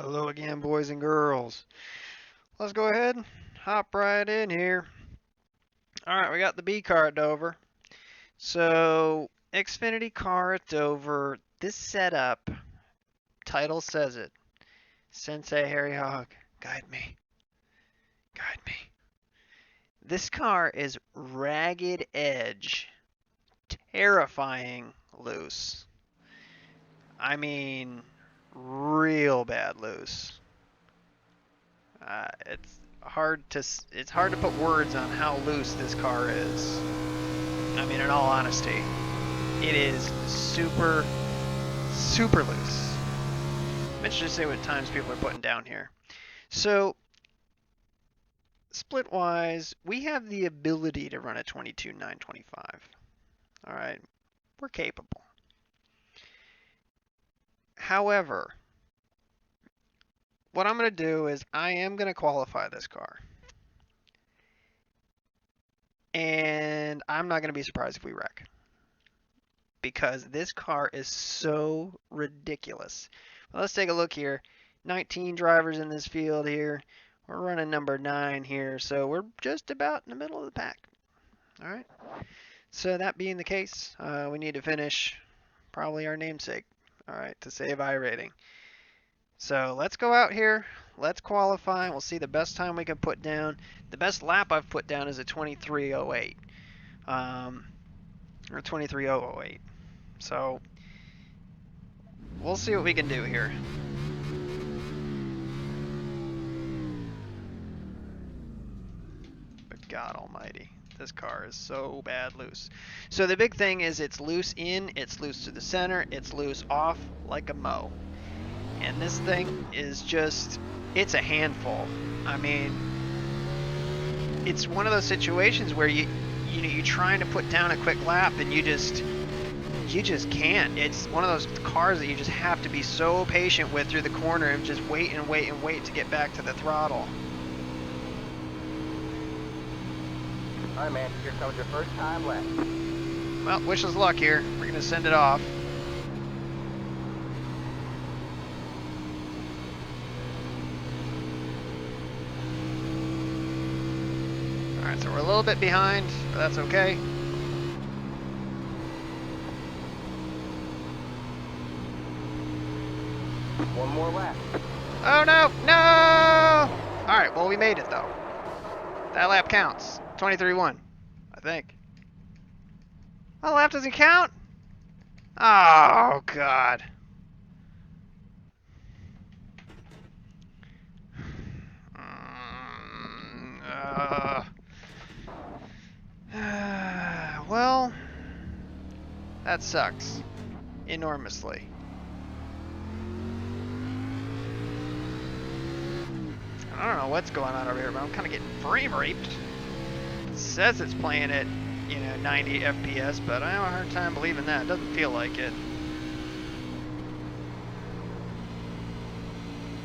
Hello again, boys and girls. Let's go ahead and hop right in here. All right, we got the B car at Dover. So, Xfinity car at Dover. This setup, title says it. Sensei Harry Hog, guide me. Guide me. This car is ragged edge, terrifying loose. I mean, real bad loose. It's hard to put words on how loose this car is. I mean, in all honesty, it is super loose. Let's just say what times people are putting down here. So split wise, we have the ability to run a 22.925. All right, we're capable. However, what I'm going to do is I am going to qualify this car. And I'm not going to be surprised if we wreck. Because this car is so ridiculous. Well, let's take a look here. 19 drivers in this field here. We're running number 9 here, so we're just about in the middle of the pack. All right. So that being the case, we need to finish probably our namesake. All right, to save iRating. So let's go out here. Let's qualify. We'll see the best time we can put down. The best lap I've put down is a 23:08. Or 23:008. So we'll see what we can do here. But God almighty, this car is so bad loose. So the big thing is it's loose in, it's loose to the center, it's loose off like a mow. And this thing is just, it's a handful. I mean, it's one of those situations where you're trying to put down a quick lap and you just can't. It's one of those cars that you just have to be so patient with through the corner and just wait and wait and wait to get back to the throttle. All right, man, here comes your first time left. Well, wish us luck here. We're going to send it off. All right, so we're a little bit behind, but that's okay. One more lap. Oh no, no! All right, well we made it though. That lap counts. 23:1, I think. Oh, the lap doesn't count? Oh God. Well, that sucks enormously. I don't know what's going on over here, but I'm kind of getting frame raped. It says it's playing at, 90 FPS, but I have a hard time believing that. It doesn't feel like it.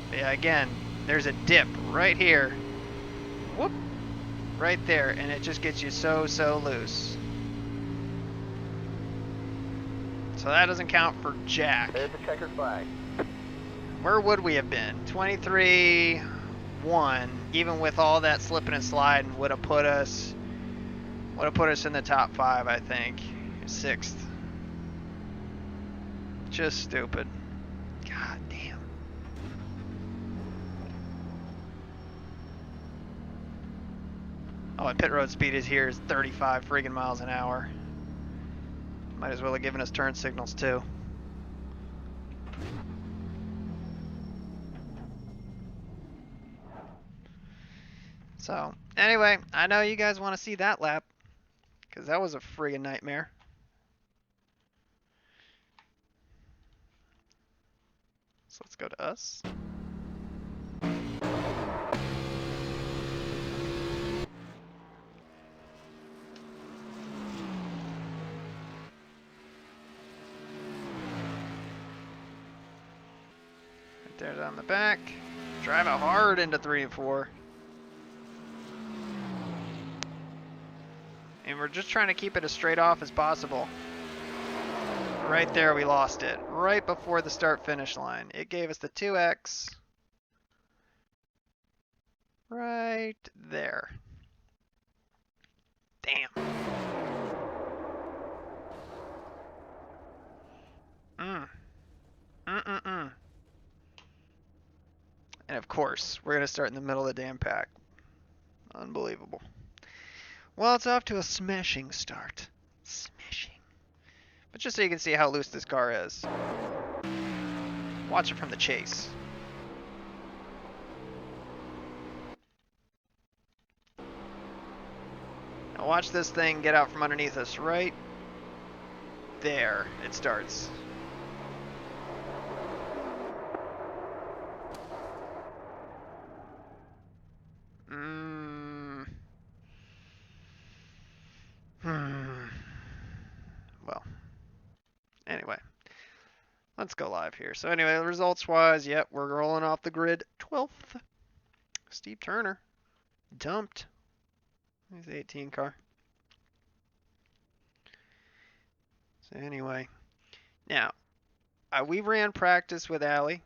But yeah, again, there's a dip right here. Whoop! Right there, and it just gets you so loose. So that doesn't count for jack. There's the checkered flag. Where would we have been? 23:1, even with all that slipping and sliding, would have put us in the top 5, I think. 6th. Just stupid. God damn. Oh, and pit road speed is here is 35 friggin' miles an hour. Might as well have given us turn signals too. So, anyway, I know you guys want to see that lap, because that was a friggin' nightmare. So let's go to us. Right there down the back. Drive it hard into 3 and 4. And we're just trying to keep it as straight off as possible. Right there we lost it. Right before the start finish line. It gave us the 2X. Right there. Damn. Mm. And of course, we're going to start in the middle of the damn pack. Unbelievable. Well, it's off to a smashing start. Smashing. But just so you can see how loose this car is. Watch it from the chase. Now watch this thing get out from underneath us right there. It starts. Well, anyway. Let's go live here. So anyway, results-wise, yep, we're rolling off the grid. 12th. Steve Turner. Dumped. He's the 18 car. So anyway, now, we ran practice with Allie.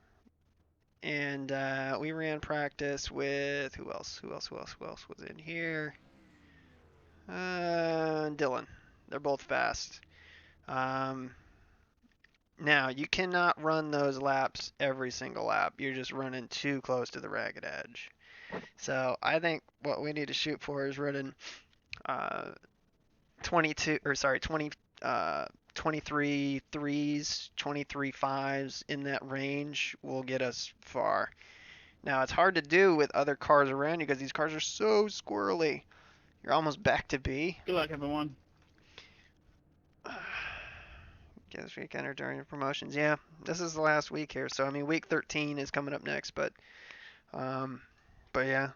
And we ran practice with, who else was in here? Dylan. They're both fast. Now, you cannot run those laps every single lap. You're just running too close to the ragged edge. So I think what we need to shoot for is running 23 threes, 23 fives in that range will get us far. Now, it's hard to do with other cars around you because these cars are so squirrely. You're almost back to B. Good luck, everyone. Guess weekend or during the promotions. Yeah, this is the last week here. So, I mean, week 13 is coming up next, but yeah.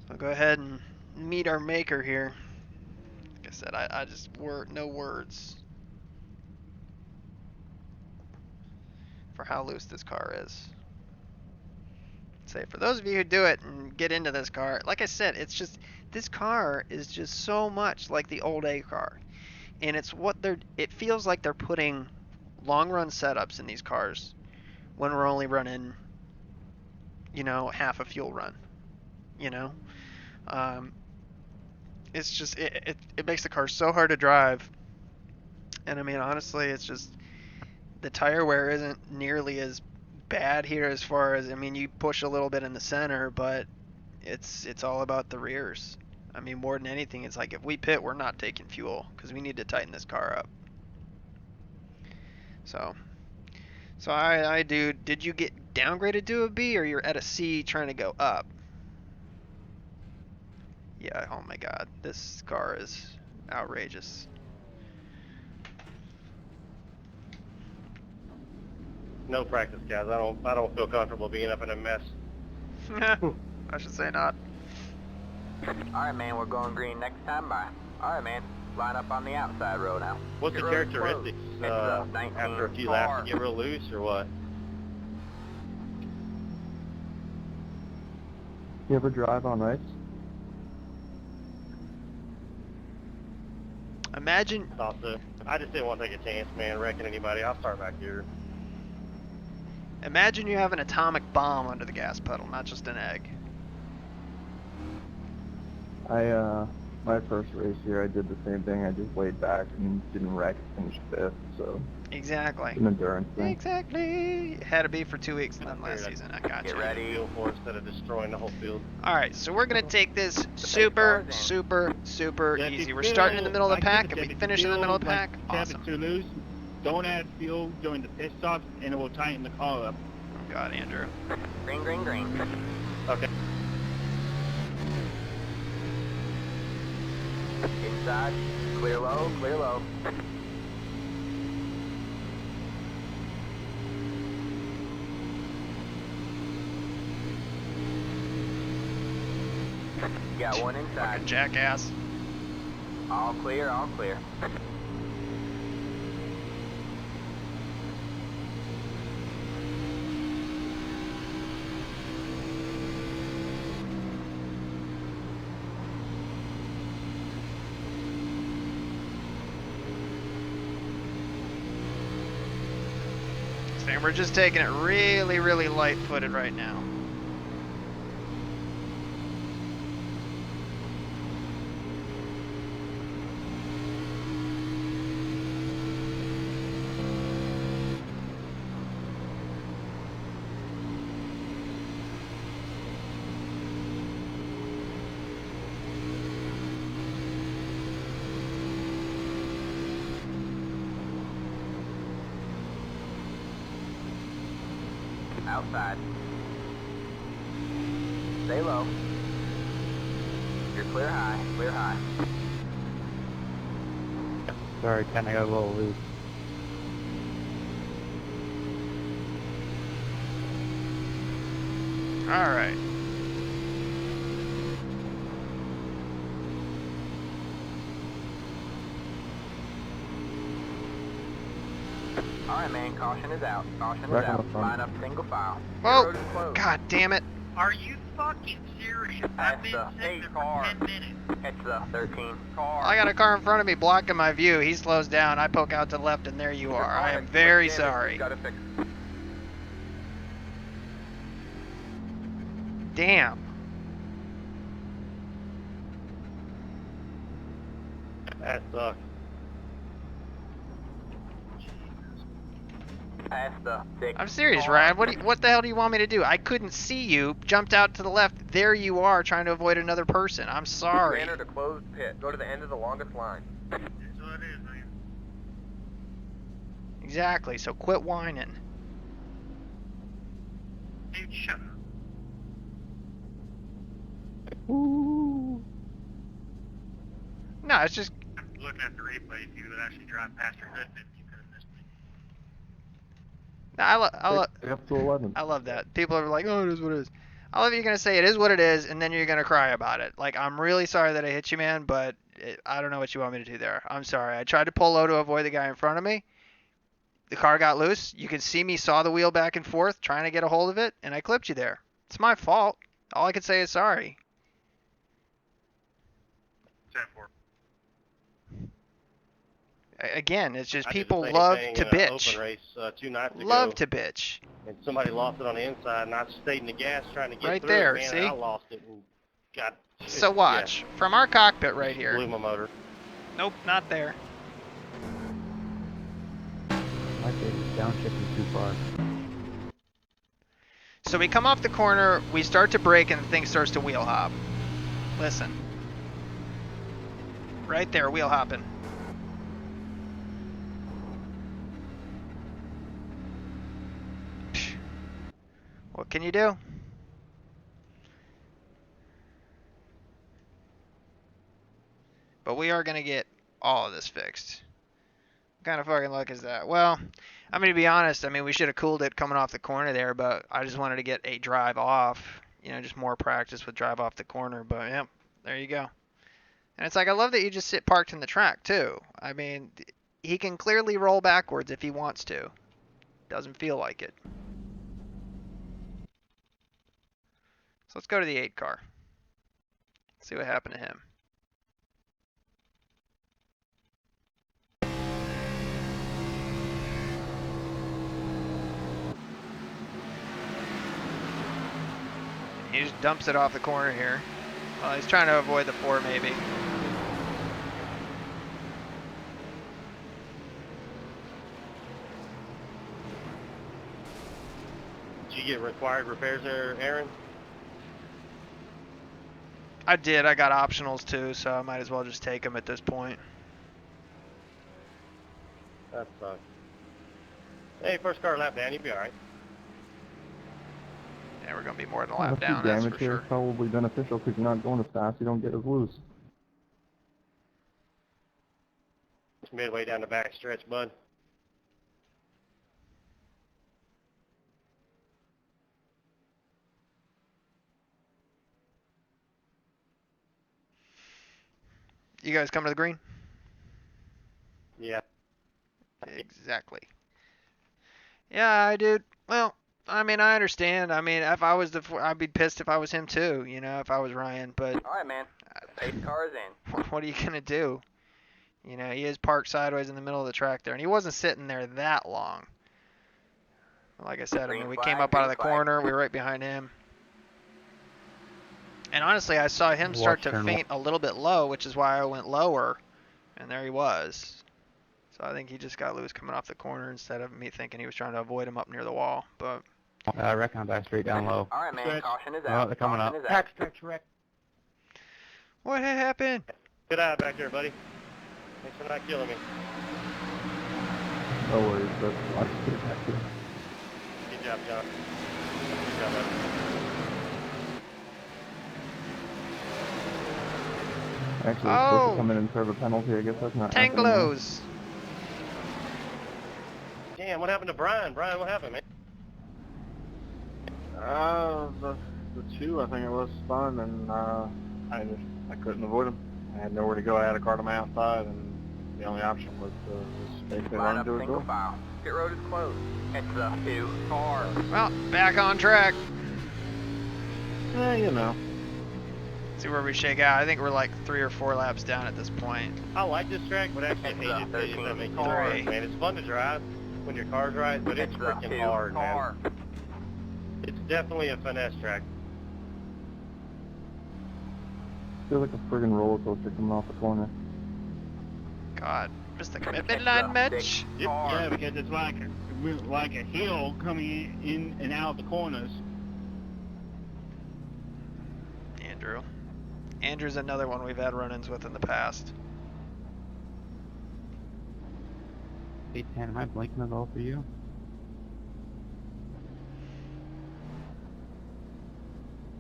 So, go ahead and meet our maker here. Like I said, I just no words for how loose this car is. Say, for those of you who do it and get into this car, like I said, it's just, this car is just so much like the old A car. And it's it feels like they're putting long run setups in these cars when we're only running, half a fuel run, it's just, it makes the car so hard to drive. And I mean, honestly, it's just, the tire wear isn't nearly as bad here as far as, I mean, you push a little bit in the center, but it's all about the rears. I mean, more than anything, it's like if we pit, we're not taking fuel because we need to tighten this car up. So did you get downgraded to a B, or you're at a C trying to go up? Yeah, oh my god, this car is outrageous. No practice, guys. I don't feel comfortable being up in a mess. I should say not. Alright, man, we're going green next time. Bye. Alright, man, line up on the outside row now. What's the characteristics after a few laps? You get real loose or what? You ever drive on ice? Imagine. Thought so. I just didn't want to take a chance, man, wrecking anybody. I'll start back here. Imagine you have an atomic bomb under the gas pedal, not just an egg. My first race here, I did the same thing. I just laid back and didn't wreck, finished 5th, so. Exactly. It's an endurance thing. Exactly. It had to be for 2 weeks and then last season. I got you. Get ready. Field for instead of destroying the whole field. Alright, so we're going to take this super easy. We're starting in the middle of the pack, and we finish in the middle of the pack. Awesome. Too loose. Don't add fuel during the pit stops, and it will tighten the car up. Oh God, Andrew. Green. Okay. Inside, clear low. Got one inside. Fucking jackass. All clear. And we're just taking it really light-footed right now. outside. Stay low. You're clear high, clear high. Sorry, Ken, I got a little loose. All right. All right, man, caution is out. Caution is Back on out. the front. Line up single file. Well, Road is closed. God damn it. Are you fucking serious? I've been That's the sitting there 8 for car. 10 minutes. It's the 13 car. I got a car in front of me blocking my view. He slows down. I poke out to the left, and there you are. I am very sorry. Gotta fix it. Damn. That sucks. Past the 6 I'm serious, car. Ryan. What the hell do you want me to do? I couldn't see you. Jumped out to the left. There you are, trying to avoid another person. I'm You sorry. entered a closed pit. Go to the end of the longest line. That's what it is, man. Exactly. So quit whining. Dude, shut up. Ooh. No, it's just I'm looking at the replay. If you would actually drive past your hood, then you could have missed me. no, Up to 11. I love that. People are like, oh, it is what it is. I love you're gonna say it is what it is, and then you're gonna cry about it. Like, I'm really sorry that I hit you, man, but I don't know what you want me to do there. I'm sorry. I tried to pull low to avoid the guy in front of me. The car got loose. You can see me saw the wheel back and forth, trying to get a hold of it, and I clipped you there. It's my fault. All I could say is sorry. 10-4. Again, it's just I did the people same love thing to in an bitch. Open race 2 nights ago. Love to bitch. And somebody lost it on the inside, and I stayed in the gas trying to get Right through there, it, man, see? and I lost it and got... So watch. From our cockpit right Blew here. my motor. Nope, not there. My favorite downshift too far. So we come off the corner, we start to brake, and the thing starts to wheel hop. Listen. Right there, wheel hopping. Psh. What can you do? But we are going to get all of this fixed. What kind of fucking luck is that? Well, I'm going to be honest. I mean, we should have cooled it coming off the corner there, but I just wanted to get a drive off. You know, just more practice with drive off the corner. But, yeah, there you go. And it's like, I love that you just sit parked in the track, too. I mean, he can clearly roll backwards if he wants to. Doesn't feel like it. So let's go to the 8 car. See what happened to him. He just dumps it off the corner here. Well, he's trying to avoid the 4 maybe. Did you get required repairs there, Aaron? I did. I got optionals too, so I might as well just take them at this point. That sucks. Hey, first car lap down, you'll be alright. Yeah, we're going to be more than a Oh, lap the down, speed that's damage for here sure. is probably beneficial because you're not going as fast, you don't get as loose. It's midway down the back stretch, bud. You guys come to the green? Yeah. Exactly. Yeah, I did. Well, I mean, I understand. I mean, if I was I'd be pissed if I was him too, you know, if I was Ryan. But All right, man. The pace car is in. what are you going to do? You know, he is parked sideways in the middle of the track there, and he wasn't sitting there that long. Like I said, I mean, we came up out of the corner. We were right behind him. And honestly, I saw him start to faint a little bit low, which is why I went lower. And there he was. So I think he just got loose coming off the corner instead of me thinking he was trying to avoid him up near the wall. But Recon back straight down low. All right, man. Stretch. Caution is Oh, out. they're coming Caution up. is out. Stretch, wreck. what happened? Good eye back there, buddy. Thanks for not killing me. No worries, but I'll just get it back to you. Did Good job, John. Good job, buddy. Actually, we're supposed to come in and serve a penalty. I guess that's not happening now. Tanglos. Damn, what happened to Brian? Brian, what happened, man? The two, I think it was spun, and I couldn't avoid them. I had nowhere to go. I had a car to my outside, and the only option was basically Line run up into a single door. file. Pit road is closed. It's the 2 car. Well, back on track. You know. See where we shake out. I think we're like 3 or 4 laps down at this point. I like this track, but actually It's hate the it. It 13 doesn't make you car. hard, man. It's fun to drive when your car's right, but it's It's the freaking 2 hard, car. man. It's definitely a finesse track. Feels like a friggin' roller coaster coming off the corner. God, missed the commitment It's line the much? 6 Yep, car. yeah, because it's like a hill coming in and out of the corners. Andrew. Andrew's another one we've had run-ins with in the past. Hey, Tan, am I blinking at all for you?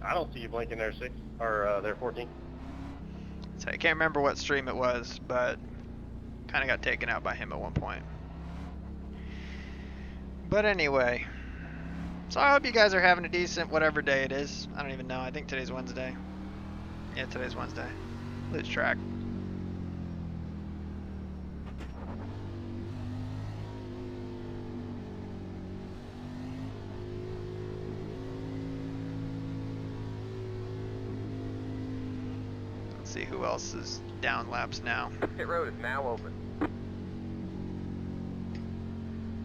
I don't see you blinking there, 6 or there, 14. So I can't remember what stream it was, but kind of got taken out by him at one point. But anyway, so I hope you guys are having a decent whatever day it is. I don't even know. I think today's Wednesday. Yeah, today's Wednesday. Lose track. Let's see who else is down laps now. Pit road is now open.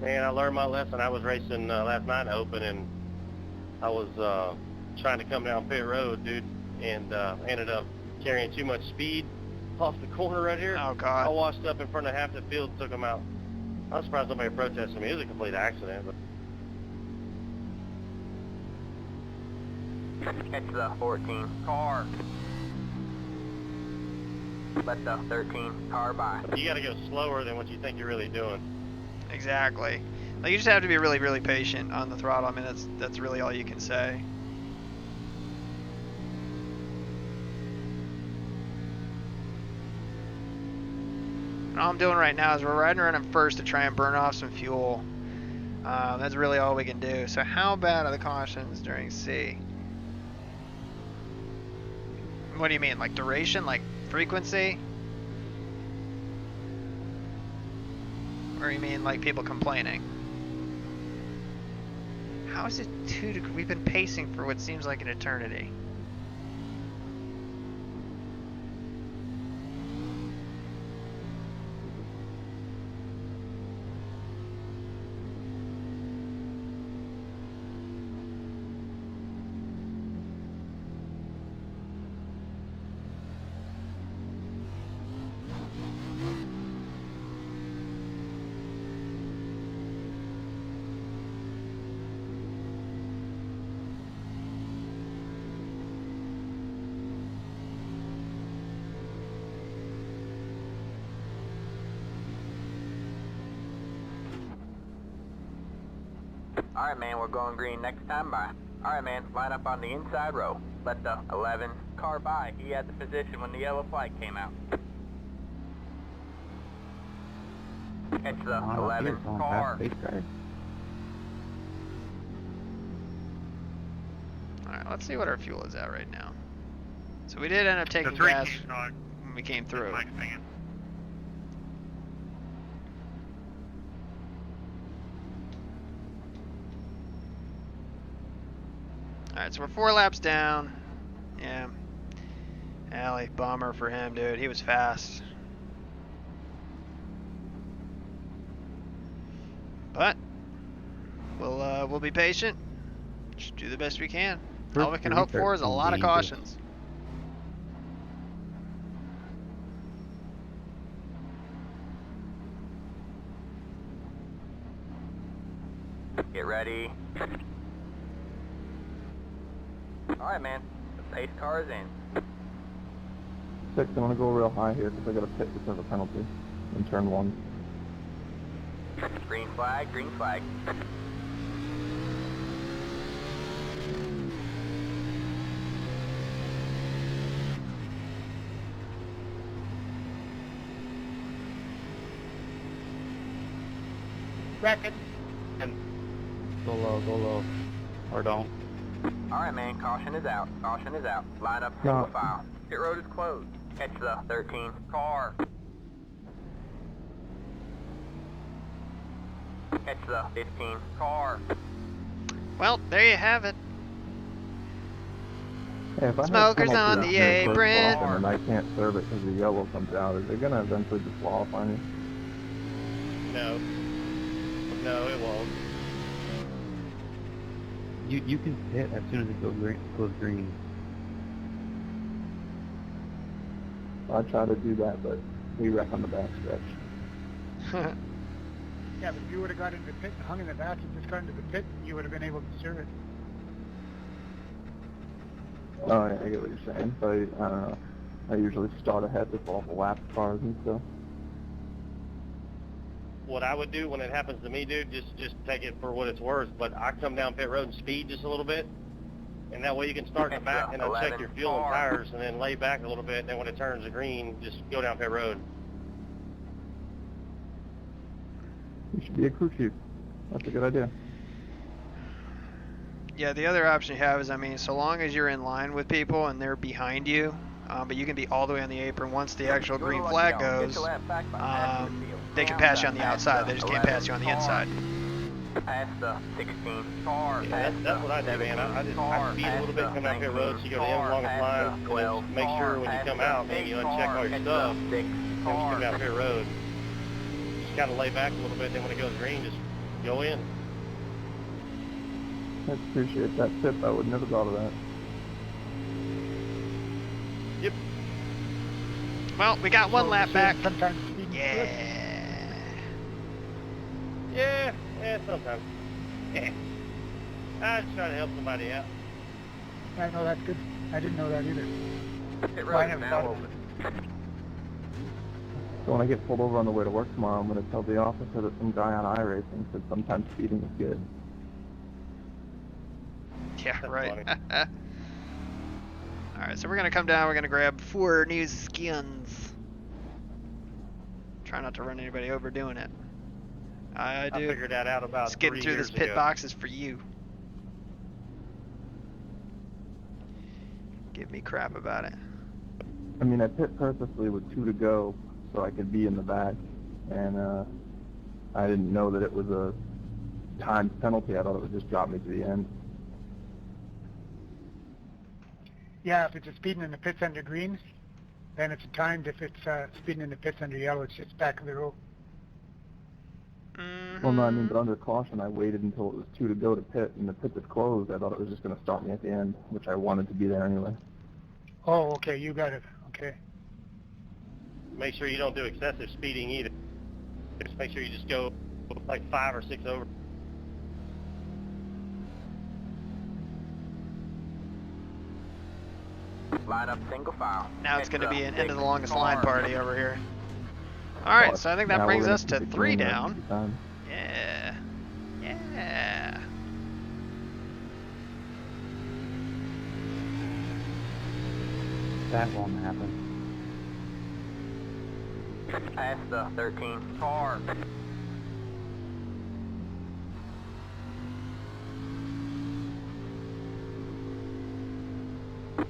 Man, I learned my lesson. I was racing last night in Open, and I was trying to come down pit road, dude, and ended up carrying too much speed off the corner right here. Oh I God. washed up in front of half the field, took them out. I was surprised nobody protested me. It was a complete accident. But It's the 14 car. Let the 13 car by. you got to go slower than what you think you're really doing. Exactly. Like, you just have to be really, really patient on the throttle. I mean, that's really all you can say. And all I'm doing right now is we're riding around him first to try and burn off some fuel. That's really all we can do. So how bad are the cautions during C? What do you mean, like duration, like frequency? Or you mean like people complaining? How is it 2 degrees? We've been pacing for what seems like an eternity. Alright, man, we're going green next time by. Alright, man, line up on the inside row. Let the 11 car by. He had the position when the yellow flag came out. It's the 11 car. Alright, let's see what our fuel is at right now. So we did end up taking gas when we came through. Alright, so we're 4 laps down. Yeah. Alley, bummer for him, dude. He was fast. But we'll be patient. Just do the best we can. All we can hope for is a lot of cautions. Get ready. Alright, man. The pace car is in. 6, I'm gonna go real high here because I got a pit because of a penalty in turn 1. Green flag, green flag. Bracket. And go low, or don't. Alright, man, caution is out. Caution is out. Line up No. single file. Pit road is closed. Catch the 13 car. Catch the 15 car. Well, there you have it. Hey, if I have Smokers penalty on on the your first apron. caution and I can't serve it because the yellow comes out, is it gonna eventually disqualify me? No. No, it won't. You can hit as soon as it goes green. I try to do that, but we wreck on the back stretch. Yeah, but if you would have got into the pit and hung in the back and just got into the pit, you would have been able to serve it. Oh, yeah, I get what you're saying, but I don't know. I usually start ahead with all the lap cars and stuff. What I would do when it happens to me, dude, just take it for what it's worth. But I come down pit road and speed just a little bit, and that way you can start in the back and uncheck your fuel and tires, and then lay back a little bit. And then when it turns to green, just go down pit road. You should be a crew chief. That's a good idea. Yeah, the other option you have is, I mean, so long as you're in line with people and they're behind you, but you can be all the way on the apron. Once the actual green flag goes, they can pass you on the outside. They just can't pass you on the inside. Pass the 16 car. Yeah, that's what I do, man. I speed a little bit, come out pit road, so you go to the end longest line, and then make sure when you come out, man, you uncheck all your stuff, and just come out pit road. Just kind of lay back a little bit, then when it goes green, just go in. I appreciate that tip. I would never thought of that. Yep. Well, we got one lap back. Sometimes speed is good. Yeah. Yeah, sometimes. Yeah. I just try to help somebody out. I know that's good. I didn't know that either. Pit Well, I road never is thought now of it. open. So when I get pulled over on the way to work tomorrow, I'm going to tell the officer that some guy on iRacing said sometimes speeding is good. Yeah, That's right. funny. Alright, so we're going to come down. We're going to grab 4 new skins. Try not to run anybody over doing it. I do. figured that out about Skidding 3 through years this pit ago. box is for you. Give me crap about it. I mean, I pit purposely with 2 to go so I could be in the back, and I didn't know that it was a timed penalty. I thought it would just drop me to the end. Yeah, if it's speeding in the pits under green, then it's timed. If it's speeding in the pits under yellow, it's just back of the row. Well, no, I mean, but under caution, I waited until it was 2 to go to pit, and the pit was closed. I thought it was just going to start me at the end, which I wanted to be there anyway. Oh, okay, you got it. Okay. Make sure you don't do excessive speeding either. Just make sure you just go like 5 or 6 over. Line up single file. Now it's Catch going to be an end of the 16 longest car. line party over here. Alright, so I think that Now brings we're us gonna to keep it 3 green the rest down. of the time. Yeah. Yeah. That won't happen. Pass the 13 car.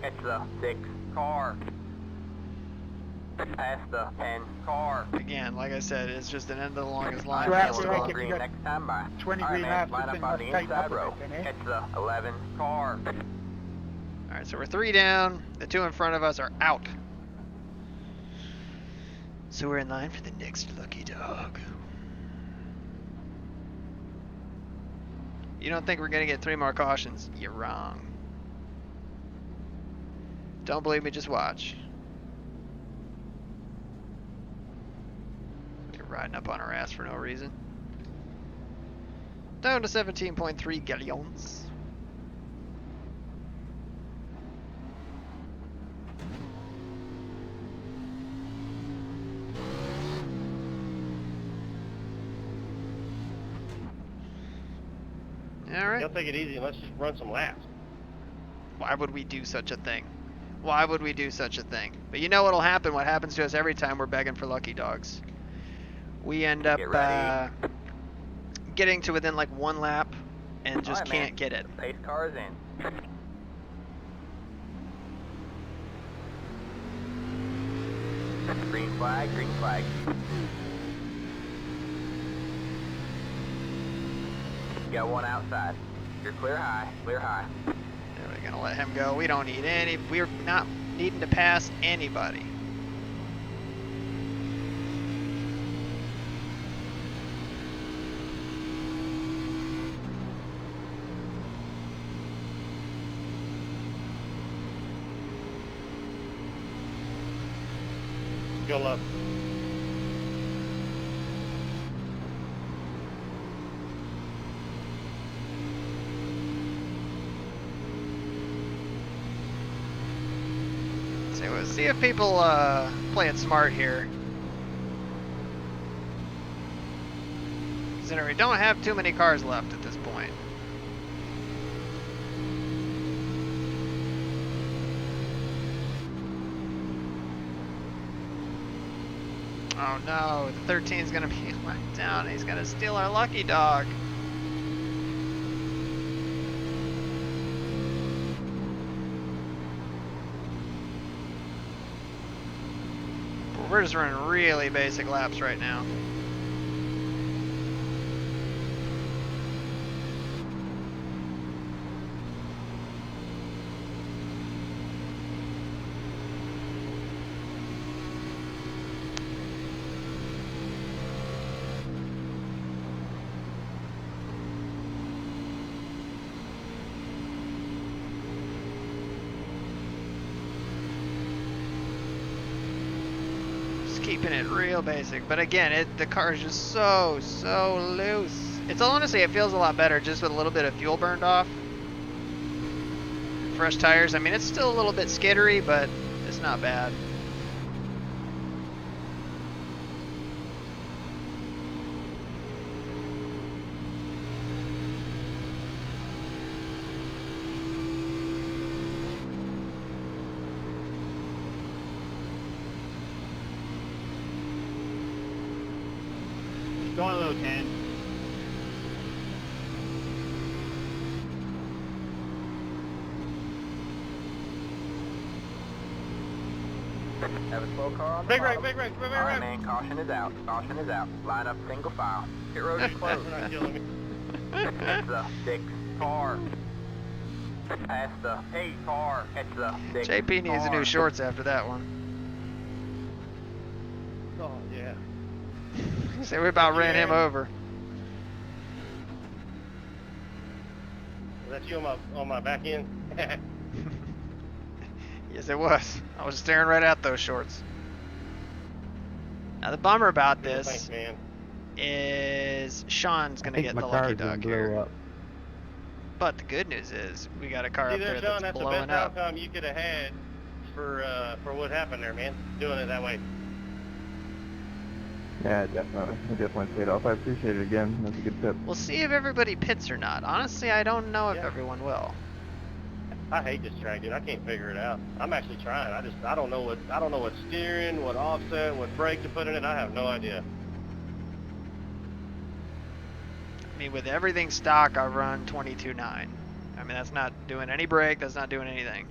Catch the 6 car. Pass the 10 car. Again, like I said, it's just an end of the longest line. So Alright, after man, we're that, going if you green got next time by. 20 Alright, green man, laps, line then up you on must the tighten up inside a bit row. then, eh? Catch the 11 car. Alright, so we're 3 down. The 2 in front of us are out. So we're in line for the next lucky dog. You don't think we're going to get 3 more cautions? You're wrong. Don't believe me, just watch. You're riding up on our ass for no reason. Down to 17.3 galleons. Alright. They'll take it easy and let's just run some laps. Why would we do such a thing? Why would we do such a thing? But you know what'll happen? What happens to us every time we're begging for lucky dogs? We end up Get ready. getting to within like 1 lap and just Alright, man. can't get it. The pace car is in. Green flag, green flag. You got one outside. You're clear high, clear high. Yeah, we're gonna let him go. We don't need any. We're not needing to pass anybody. Go left. So we'll see if people play it smart here. Considering we don't have too many cars left at this point. Oh no, the 13 is gonna be let down. He's gonna steal our lucky dog. We're just running really basic laps right now. Keeping it real basic, but again, the car is just so loose. It's honestly, it feels a lot better just with a little bit of fuel burned off. Fresh tires. I mean, it's still a little bit skittery, but it's not bad. Going low 10. Have a slow car on the Big bottom. right, big right, big right. Alright, man, caution is out. Caution is out. Line up single file. Pit road is closed. You're not killing me. Catch the 6 car. Pass the 8 car. Catch the 6 JP needs car. new shorts after that one. Oh, yeah. So we about ran him over. Was that you on my back end? Yes, it was. I was staring right at those shorts. Now the bummer about this Thanks, man. is Sean's I gonna think get my the car's lucky gonna dog blow here. up. But the good news is we got a car See up there, there Sean, that's that's the blowing best up. outcome you could have had for what happened there, man. Doing it that way. Yeah, definitely. It definitely paid off. I appreciate it again. That's a good tip. We'll see if everybody pits or not. Honestly, I don't know if Yeah. everyone will. I hate this track, dude. I can't figure it out. I'm actually trying. I don't know what steering, what offset, what brake to put in it. I have no idea. I mean, with everything stock, I run 22.9. I mean, that's not doing any brake. That's not doing anything.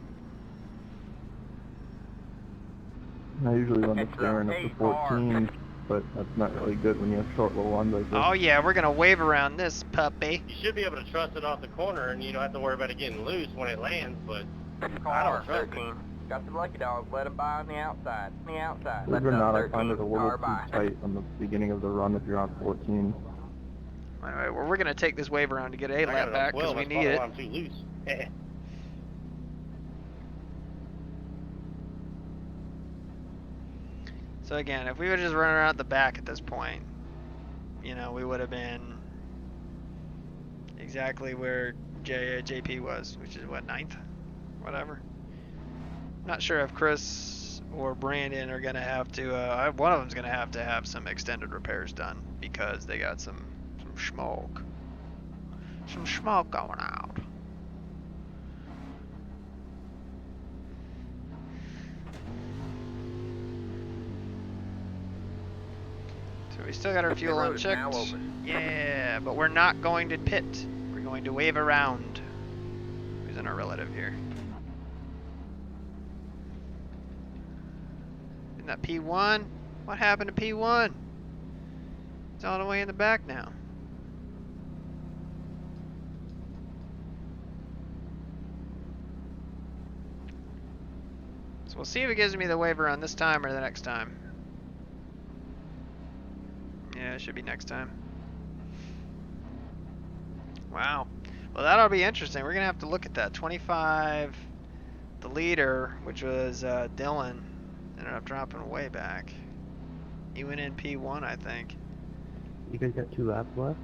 I usually run the It's the steering up to 8 car. 14, but that's not really good when you have short little ones like this. Oh yeah, we're gonna wave around this puppy. You should be able to trust it off the corner, and you don't have to worry about it getting loose when it lands. But I Car don't trust it. 13. Got the lucky dog. Let him by on the outside. On the outside. Believe Let it or the not, I 13 find it a little car too by. tight on the beginning of the run if you're on 14. Anyway, well, we're gonna take this wave around to get a I got lap it on back because 12. we That's need probably it. why I'm too loose. So again, if we would just run around the back at this point, you know, we would have been exactly where JP was, which is what, 9th? Whatever. Not sure if Chris or Brandon are gonna have to. One of them's gonna have some extended repairs done because they got some smoke, going out. So we still got our fuel road is now unchecked. open. Yeah, but we're not going to pit. We're going to wave around. Who's in our relative here? Isn't that P1? What happened to P1? It's all the way in the back now. So we'll see if it gives me the wave around this time or the next time. Yeah, it should be next time. Wow. Well, that'll be interesting. We're going to have to look at that. 25, the leader, which was Dylan, ended up dropping way back. He went in P1, I think. You guys got 2 laps left?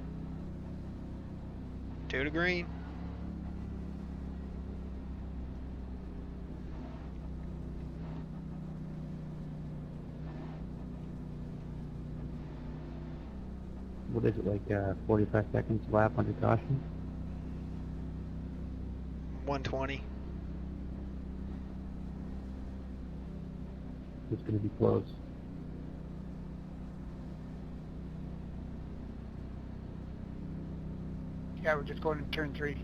2 to green. What is it, like 45 seconds lap under caution? 120. It's going to be close. Yeah, we're just going to turn 3.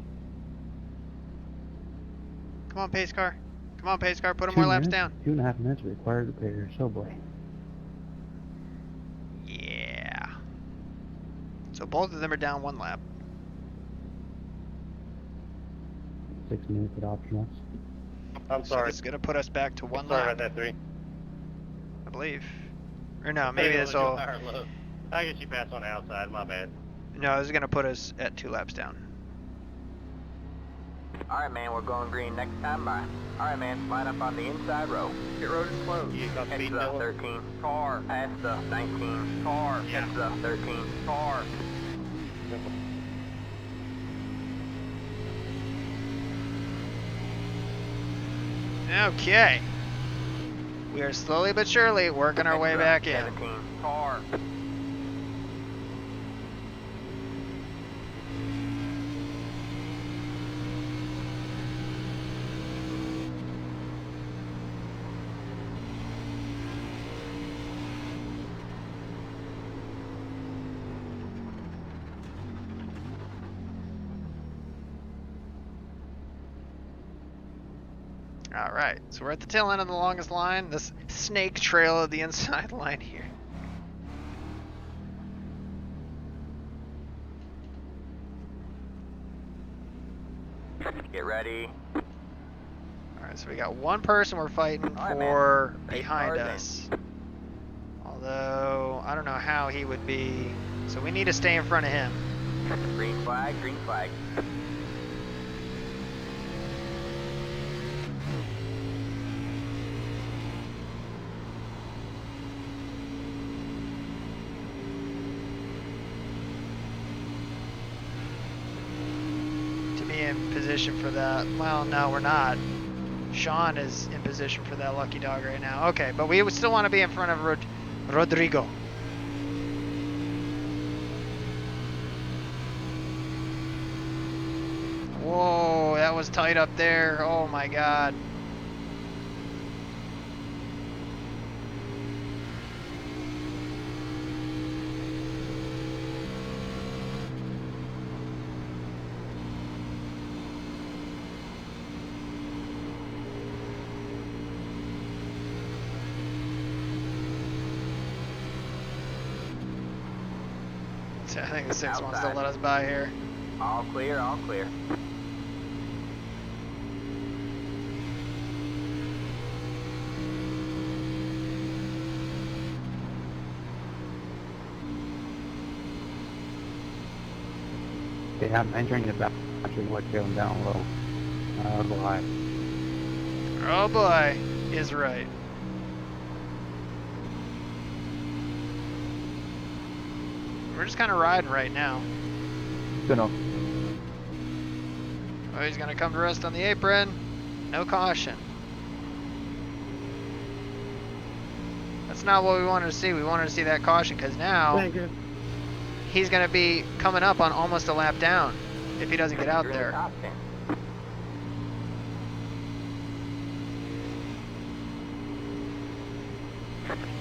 Come on, pace car. Come on, pace car. Put him more laps down. 2.5 minutes required to repair your subway. Yeah. So both of them are down 1 lap. 6 minutes at optionals. I'm So sorry. this is going to put us back to 1 Sorry lap, about that, 3. I believe. Or no, maybe this will... I guess you passed on the outside, my bad. No, this is going to put us at 2 laps down. Alright, man, we're going green next time by. Alright, man, line up on the inside row. Pit road is closed. You got Head speed, to the Dylan? 13 car, past the 19 car, head to the 13 car. Okay. We are slowly but surely working our way back in. 17 car. Alright, so we're at the tail end of the longest line, this snake trail of the inside line here. Get ready. Alright, so we got 1 person we're fighting Alright, for man. behind Tarzan. us. Although, I don't know how he would be, so we need to stay in front of him. Green flag, green flag. To be in position for that. Well, no, we're not. Sean is in position for that lucky dog right now. Okay, but we would still want to be in front of Rodrigo. Whoa, that was tight up there. Oh my God. I think the 6 wants to Outside. let us by here. All clear, all clear. Okay, I'm entering the back. Actually, what's going down low. Oh boy. Oh boy, is right. We're just kind of riding right now. Gonna. Oh, he's gonna come to rest on the apron. No caution. That's not what we wanted to see. We wanted to see that caution because now Thank you. he's gonna be coming up on almost a lap down if he doesn't get out You're in the there. top 10.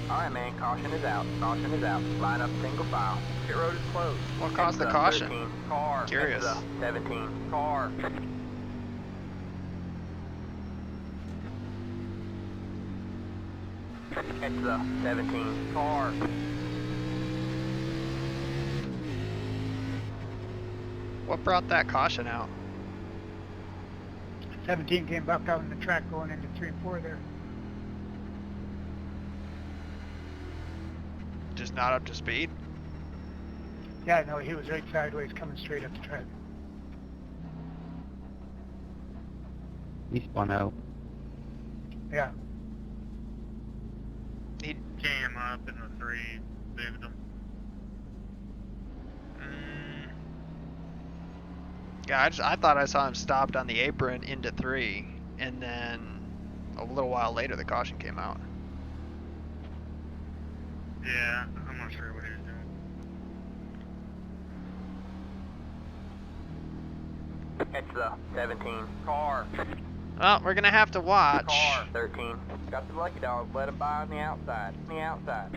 Alright, Alright, man, caution is out. Caution is out. Line up single file. Pit road is closed. What caused the Exit caution? 13. Car. Curious. Exit 17. Car. Exit 17. Car. What brought that caution out? 17 came back out on the track going into 3 and 4 there. Just not up to speed? Yeah, no, he was right sideways coming straight up the track. He spun out. Yeah. He Came up in the 3, moved them. Yeah, I thought I saw him stopped on the apron into 3, and then a little while later the caution came out. Yeah, I'm not sure what he was doing. Exit 17. Car. Well, we're gonna have to watch. Car. 13. Got the lucky dog. Let him by on the outside. On the outside.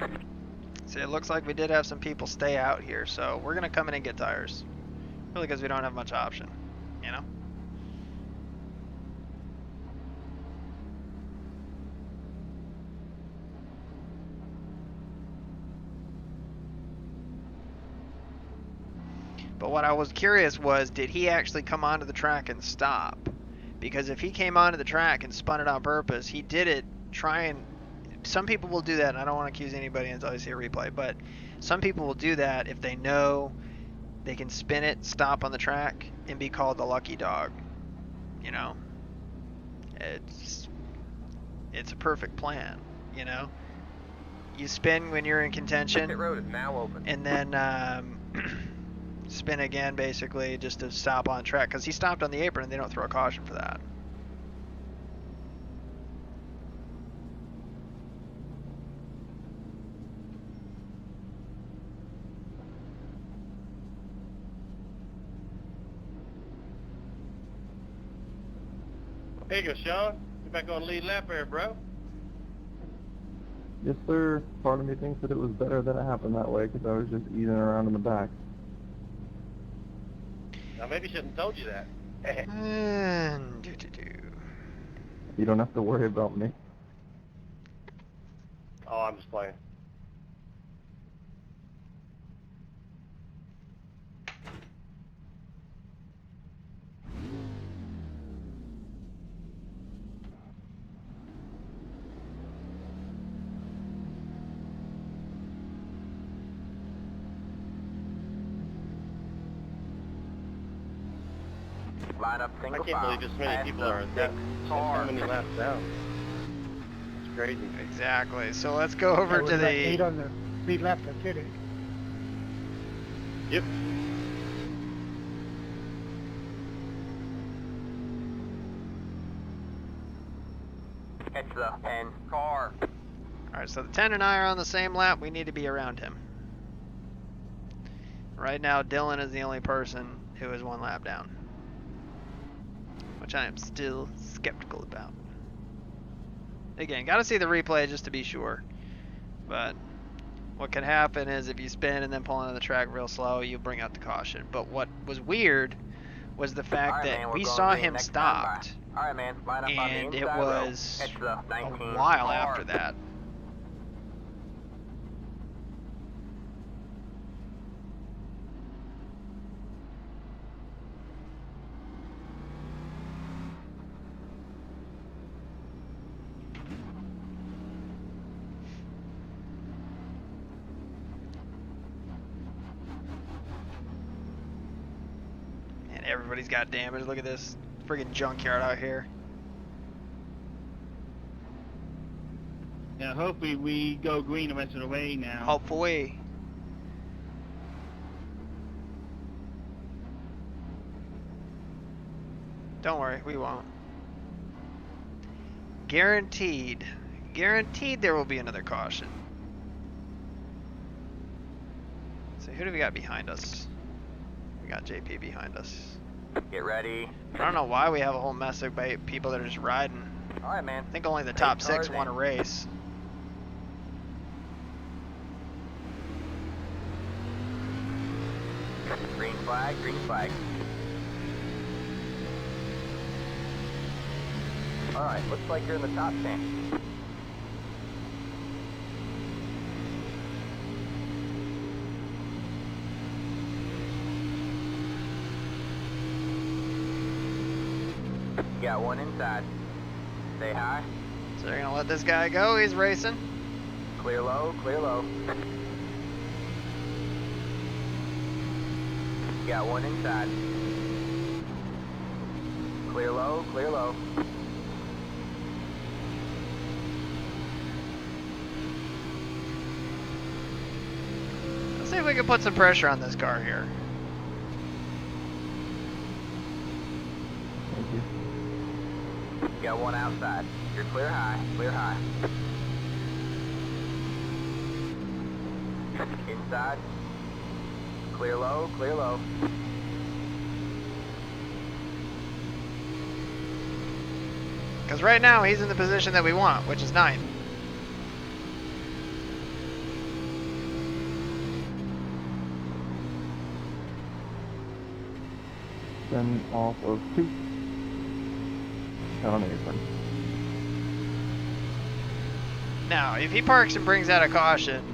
See, it looks like we did have some people stay out here, so we're gonna come in and get tires. Really, because we don't have much option, you know? But what I was curious was, did he actually come onto the track and stop? Because if he came onto the track and spun it on purpose, he did it trying. Some people will do that, and I don't want to accuse anybody until I see a replay, but some people will do that if they know they can spin it, stop on the track, and be called the lucky dog. You know? It's a perfect plan, you know? You spin when you're in contention, Pit road is now open. and then spin again, basically, just to stop on track. Because he stopped on the apron, and they don't throw a caution for that. There you go, Sean. You're back on the lead lap there, bro. Yes, sir. Part of me thinks that it was better that it happened that way because I was just easing around in the back. Now, maybe shouldn't have told you that. And You don't have to worry about me. Oh, I'm just playing. Line up I single can't file. believe this many people are that Car. many laps down. It's crazy. exactly. So let's go over to the 8 on the lead left, that's it. Yep. Exit 10. Car. Alright, so the 10 and I are on the same lap. We need to be around him. Right now, Dylan is the only person who is 1 lap down, which I am still skeptical about. Again, gotta see the replay just to be sure. But what could happen is if you spin and then pull onto the track real slow, you bring out the caution. But what was weird was the fact Alright, that man, we're we going saw green him next time by. stopped, Alright, man, line up on the and inside it row. was Exit a 19. while Car. after that. And everybody's got damage. Look at this friggin' junkyard out here. Now, hopefully we go green the rest of the way now. Hopefully. Don't worry, we won't. Guaranteed. Guaranteed there will be another caution. So who do we got behind us? We got JP behind us. Get ready. I don't know why we have a whole mess of people that are just riding. Alright, man. I think only the top 6 won a race. Green flag, green flag. Alright, looks like you're in the top 10. Got one inside. Say hi. So they're gonna let this guy go. He's racing. Clear low, clear low. Got one inside. Clear low, clear low. Let's see if we can put some pressure on this car here. Thank you. Got one outside. You're clear high, clear high. Inside. Clear low, clear low. Because right now he's in the position that we want, which is 9th. Then off of 2. On the apron. Now, if he parks and brings out a caution,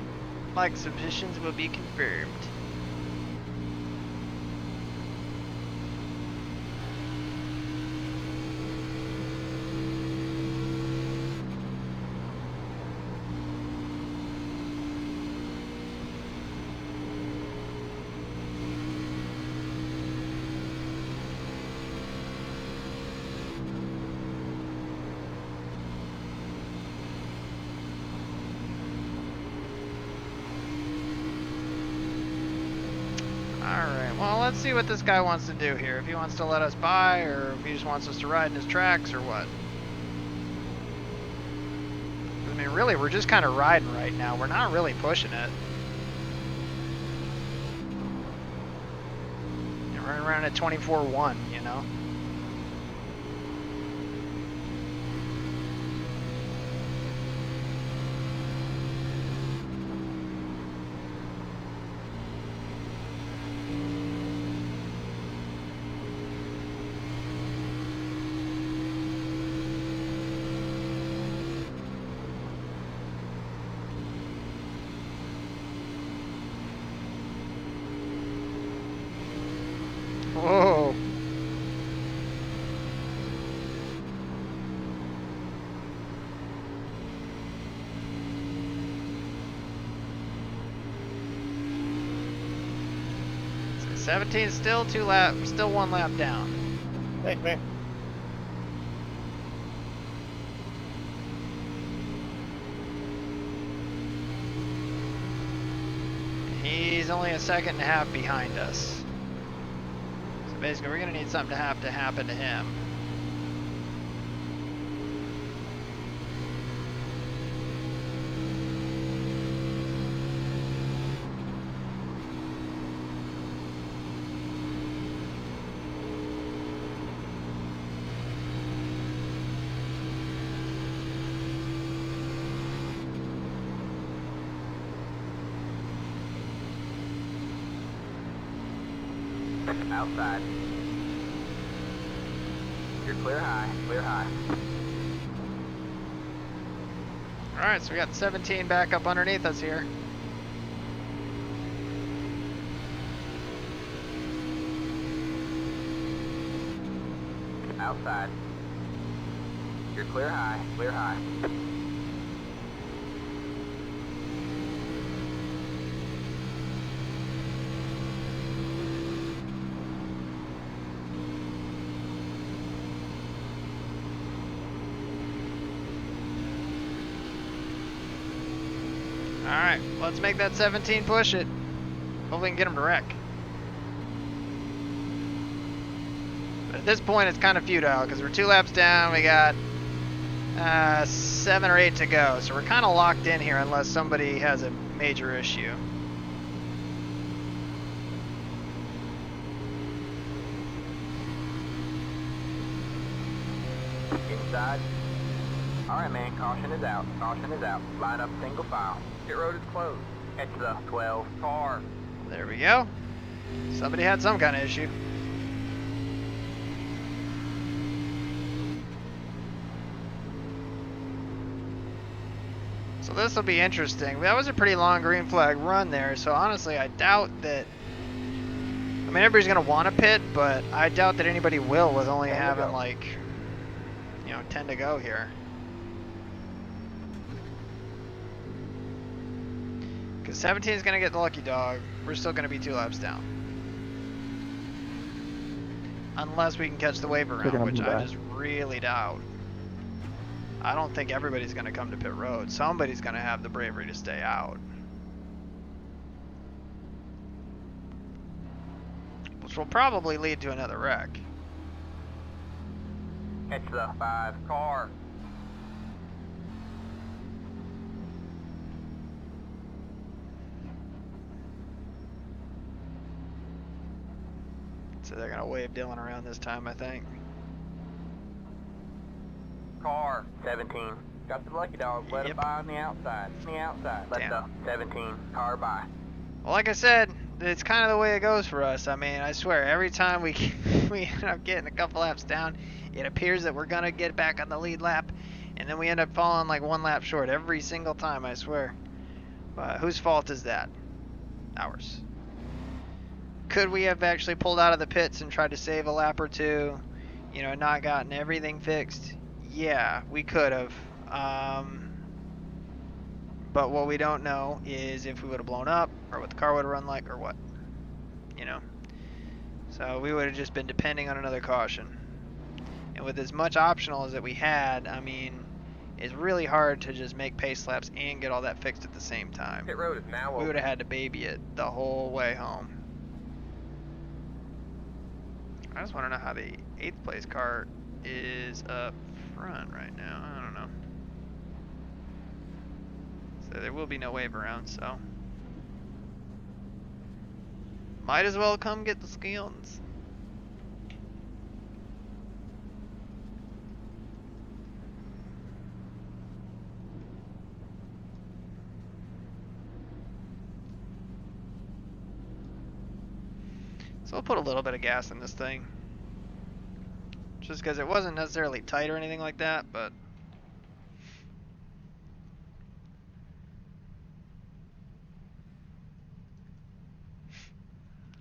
like submissions will be confirmed. Alright, well, let's see what this guy wants to do here. If he wants to let us by, or if he just wants us to ride in his tracks, or what. I mean, really, we're just kind of riding right now. We're not really pushing it. We're running around at 24-1, you know? Whoa. So 17 still still 1 lap down. Thanks, man. He's only a 1.5 behind us. So basically, we're gonna need something to have to happen to him. Outside. You're clear high, clear high. Alright, so we got 17 back up underneath us here. Outside. You're clear high, clear high. Alright, let's make that 17 push it. Hopefully we can get him to wreck. But at this point it's kind of futile because we're 2 laps down. We got 7 or 8 to go. So we're kind of locked in here unless somebody has a major issue. Inside. Alright man, caution is out. Caution is out. Line up single file. Pit road is closed. Catch the 12 car. There we go. Somebody had some kind of issue. So this will be interesting. That was a pretty long green flag run there, so honestly I doubt that... I mean, everybody's going to want to pit, but I doubt that anybody will with only having like, you know, 10 to go here. Because 17 is going to get the lucky dog. We're still going to be 2 laps down. Unless we can catch the wave around, which I just really doubt. I don't think everybody's going to come to pit road. Somebody's going to have the bravery to stay out. Which will probably lead to another wreck. Catch the 5 car. So they're going to wave Dylan around this time, I think. Car 17. Got the lucky dog. Let it by on the outside. On the outside. Let the 17 car by. Well, like I said, it's kind of the way it goes for us. I mean, I swear, every time we end up getting a couple laps down, it appears that we're going to get back on the lead lap, and then we end up falling like 1 lap short every single time, I swear. But whose fault is that? Ours. Could we have actually pulled out of the pits and tried to save a lap or two, you know, not gotten everything fixed? Yeah, we could have. But what we don't know is if we would have blown up, or what the car would have run like, or what, you know. So we would have just been depending on another caution. And with as much optional as that we had, I mean, it's really hard to just make pace laps and get all that fixed at the same time. Pit road is now open. We would have had to baby it the whole way home. I just want to know how the 8th place car is up front right now. I don't know. So there will be no wave around, so might as well come get the skins. So we'll put a little bit of gas in this thing. Just because it wasn't necessarily tight or anything like that, but...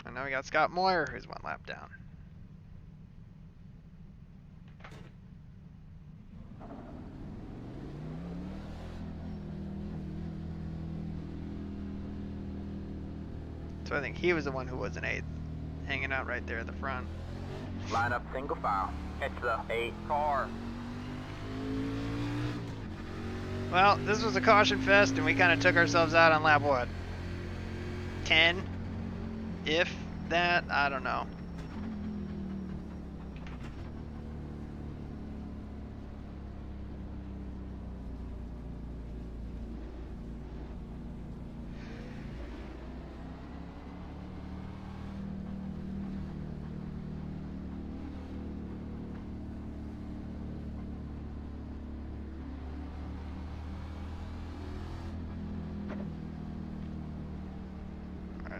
And now we got Scott Moyer, who's 1 lap down. So I think he was the one who was in 8th. Hanging out right there at the front. Line up single file. Catch the 8 car. Well, this was a caution fest, and we kind of took ourselves out on lap what? 10? If that? I don't know.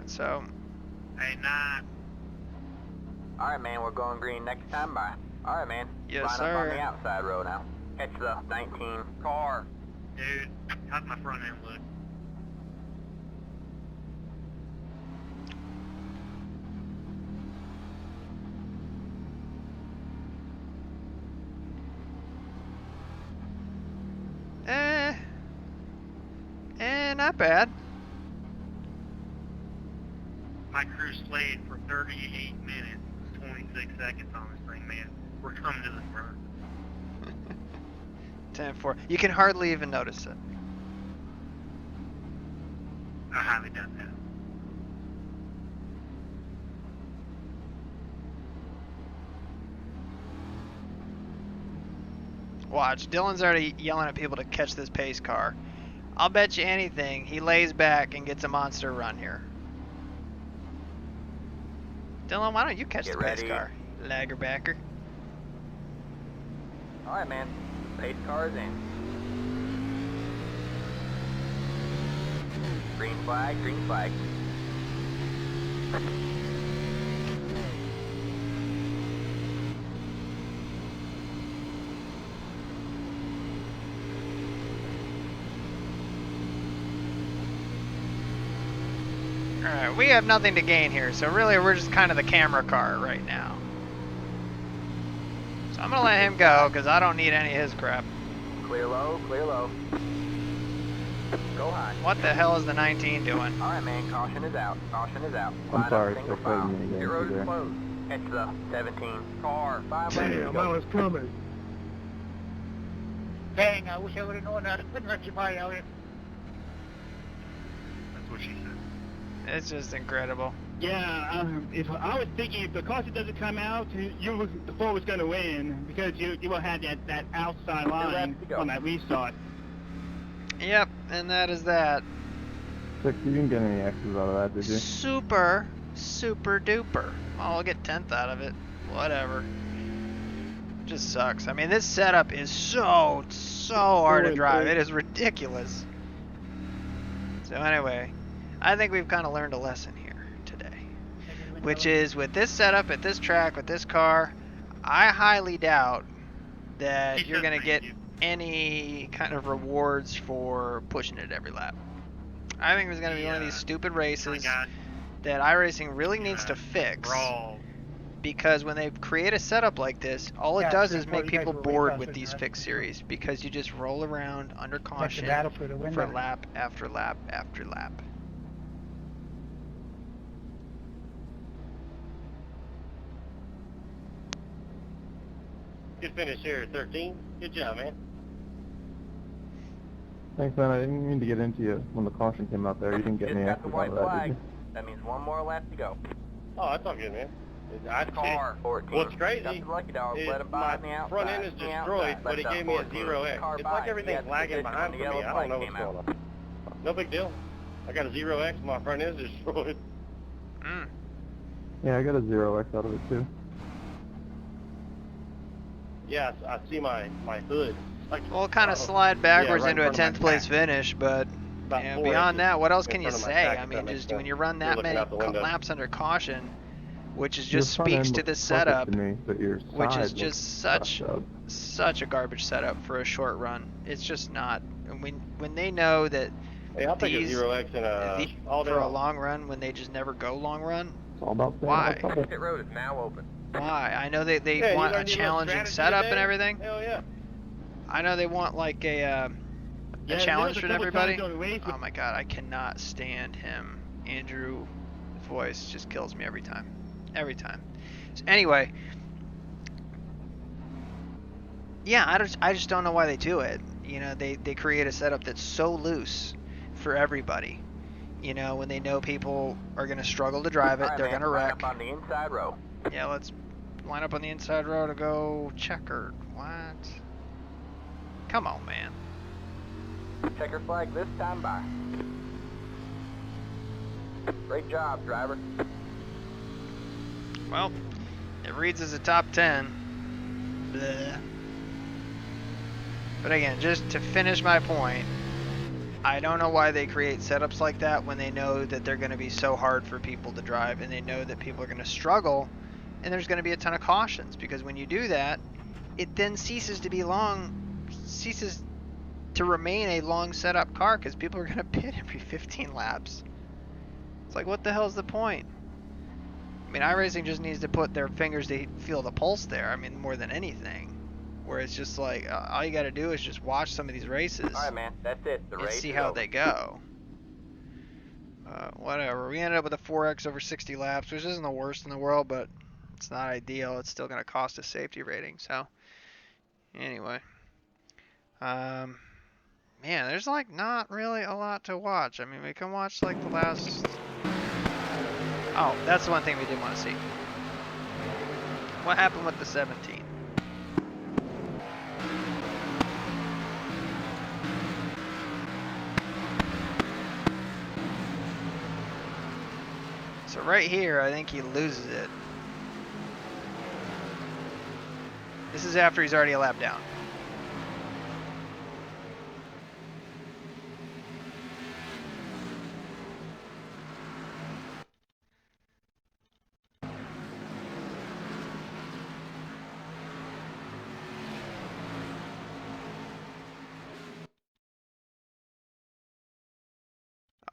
So, Hey, nah. Alright, man, we're going green next time by. Alright, man. Yes, Line sir. up on the outside row now. Catch the 19 car. Dude, how's my front end look? Not bad. My crew slayed for 38 minutes, 26 seconds on this thing, man. We're coming to the front. 10-4. You can hardly even notice it. I highly doubt that. Watch, Dylan's already yelling at people to catch this pace car. I'll bet you anything he lays back and gets a monster run here. Dylan, why don't you catch the pace car? Lagerbacker. Alright, man. Pace car is in. Green flag, green flag. Alright, we have nothing to gain here, so really we're just kind of the camera car right now. So I'm gonna let him go, because I don't need any of his crap. Clear low, clear low. Go high. What the hell is the 19 doing? Alright, man, caution is out. Caution is out. I'm Line sorry up single for file. cutting you again, Pit road there. is closed. It's the 17 car. 5 lanes to Damn, I go. was coming. Dang, I wish I would have known that. I couldn't rectify it, Elliot. That's what she said. It's just incredible. Yeah, if I was thinking if the caution doesn't come out, the Ford was going to win because you will have that outside line on that restart. Yep, and that is that. Six, you didn't get any X's out of that, did you? Super, super duper. I'll get 10th out of it. Whatever. Just sucks. I mean, this setup is so hard to drive. It is ridiculous. So anyway, I think we've kind of learned a lesson here today, which is with this setup at this track with this car, I highly doubt that you're going to get any kind of rewards for pushing it every lap. I think there's going to be one of these stupid races that iRacing really needs to fix. Because when they create a setup like this, all it does is make people bored with these fixed series, because you just roll around under caution for lap after lap after lap. Good finish here at 13. Good job, man. Thanks, man. I didn't mean to get into you when the caution came out there. You didn't get Just any got X's the out white of that, did flag. you? That means one more lap to go. Oh, that's all good, man. Car 14. What's crazy Got the lucky dog. is Let him by on the my outside. front end is On the destroyed, outside. but it Let gave the me a 14 0X. car It's by. like He everything's had the lagging position behind when for the me. yellow I flag don't know what's came going out. on. No big deal. I got a 0X, my front end is destroyed. Yeah, I got a 0X out of it, too. Yeah, I see my hood. Like, We'll kind of slide backwards right in into a front of 10th my place back. finish, but About you know, 4 beyond inches that, what else in can you front of my say? back, I if mean, that makes just when sense. you run You're that looking many out the window. laps under caution, which is Your just front speaks end to looks this perfect setup, to me, but your which is side just looks roughed up. such a garbage setup for a short run. It's just not. And when they know that Hey, I'll take a these 0X and all day for a long. long run, when they just never go long run, It's all about staying why? outside. Pit road is now open. Why? I know they Yeah, you want a learned your little challenging strategy setup and today? everything. Hell yeah. I know they want like a Yeah, there challenge was a from couple everybody. times on the race Oh my god, I cannot stand him. Andrew's voice just kills me every time. Every time. So anyway, yeah, I just don't know why they do it. You know, they create a setup that's so loose for everybody. You know, when they know people are going to struggle to drive it, All right, they're man, going to line wreck. up on the inside row. Yeah, let's line up on the inside row to go checkered. What? Come on, man. Checker flag this time by. Great job, driver. Well, it reads as a top 10. Bleh. But again, just to finish my point, I don't know why they create setups like that when they know that they're going to be so hard for people to drive, and they know that people are going to struggle, and there's going to be a ton of cautions, because when you do that, it then ceases to remain a long setup car, because people are going to pit every 15 laps. It's like, what the hell's the point? I mean, iRacing just needs to put their fingers to feel the pulse there. I mean, more than anything. Where it's just like, all you got to do is just watch some of these races. All right, man, that's it. The And race see is how over. they go. Whatever. We ended up with a 4X over 60 laps, which isn't the worst in the world, but it's not ideal. It's still going to cost a safety rating. So, anyway. Man, there's like not really a lot to watch. I mean, we can watch like the last... Oh, that's the one thing we did want to see. What happened with the 17? So right here, I think he loses it. This is after he's already a lap down.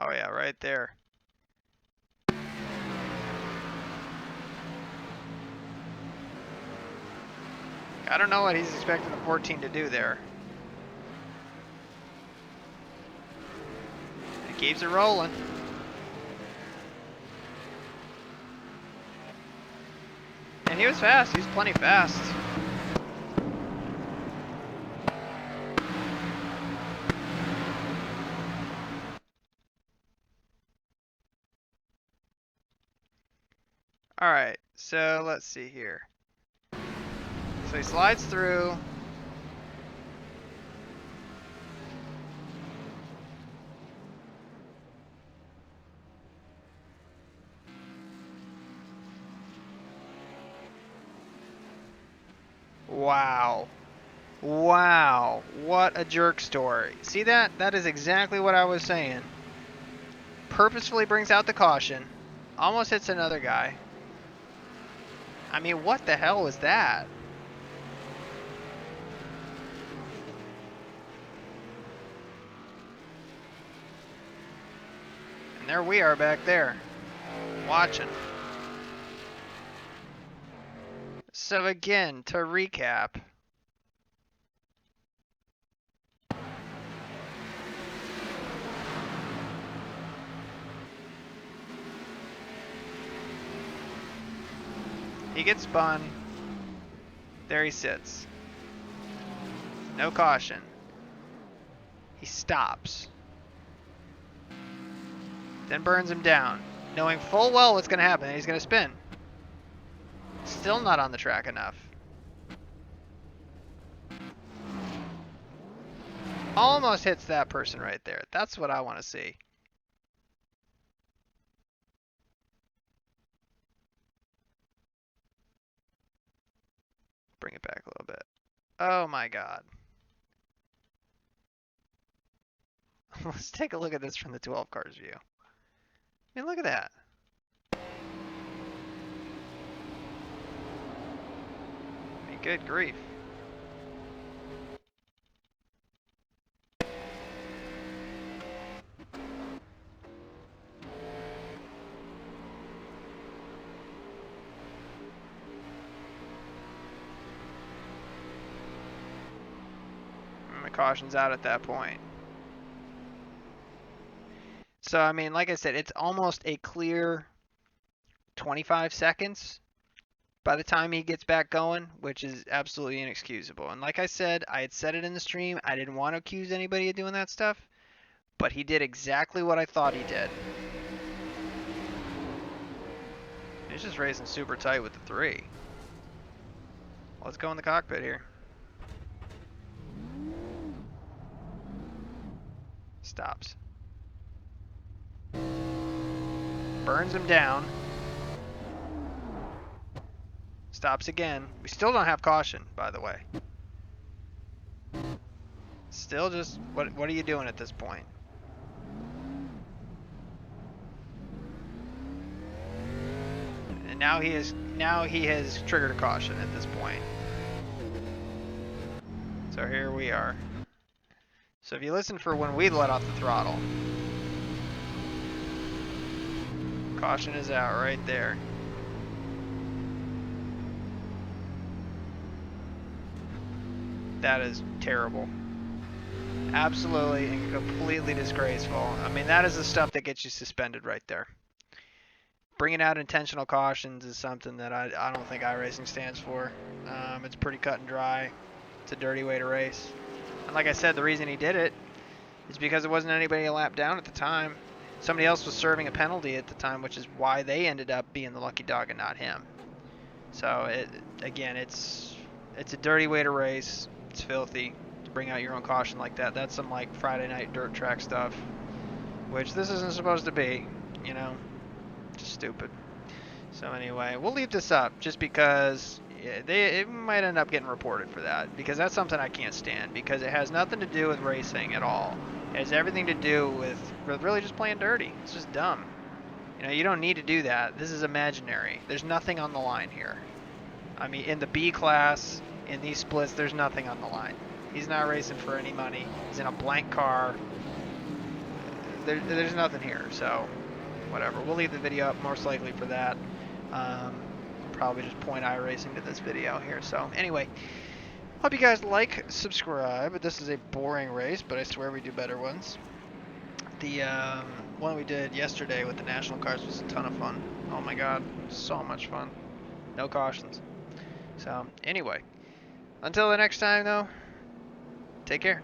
Oh yeah, right there. I don't know what he's expecting the 14 to do there. He keeps it rolling. And he was fast. He was plenty fast. All right, so let's see here. So he slides through. Wow. Wow. What a jerk story. See that? That is exactly what I was saying. Purposefully brings out the caution. Almost hits another guy. I mean, what the hell was that? And there we are back there, watching. So again, to recap. He gets spun. There he sits. No caution. He stops. Then burns him down, knowing full well what's going to happen. He's going to spin. Still not on the track enough. Almost hits that person right there. That's what I want to see. Bring it back a little bit. Oh my God. Let's take a look at this from the 12 cars view. I mean, look at that. I mean, good grief. And the caution's out at that point. So, I mean, like I said, it's almost a clear 25 seconds by the time he gets back going, which is absolutely inexcusable. And like I said, I had said it in the stream, I didn't want to accuse anybody of doing that stuff, but he did exactly what I thought he did. He's just racing super tight with the 3. Let's go in the cockpit here. Stops. Burns him down. Stops again. We still don't have caution, by the way. Still just, what are you doing at this point? And now he has triggered a caution at this point. So here we are. So if you listen for when we let off the throttle, caution is out right there. That is terrible. Absolutely and completely disgraceful. I mean, that is the stuff that gets you suspended right there. Bringing out intentional cautions is something that I don't think iRacing stands for. It's pretty cut and dry. It's a dirty way to race. And like I said, the reason he did it is because it wasn't anybody a lap down at the time. Somebody else was serving a penalty at the time, which is why they ended up being the lucky dog and not him. So, again, it's a dirty way to race. It's filthy to bring out your own caution like that. That's some like Friday night dirt track stuff, which this isn't supposed to be, you know, just stupid. So anyway, we'll leave this up just because it might end up getting reported for that, because that's something I can't stand, because it has nothing to do with racing at all. It has everything to do with really just playing dirty. It's just dumb. You know, you don't need to do that. This is imaginary. There's nothing on the line here. I mean, in the B class, in these splits, there's nothing on the line. He's not racing for any money. He's in a blank car. There's nothing here, so whatever. We'll leave the video up most likely for that. Probably just point iRacing to this video here. So anyway, Hope you guys like, subscribe. This is a boring race, but I swear we do better ones. The one we did yesterday with the national cars was a ton of fun. Oh my god, so much fun. No cautions. So, anyway. Until the next time, though, take care.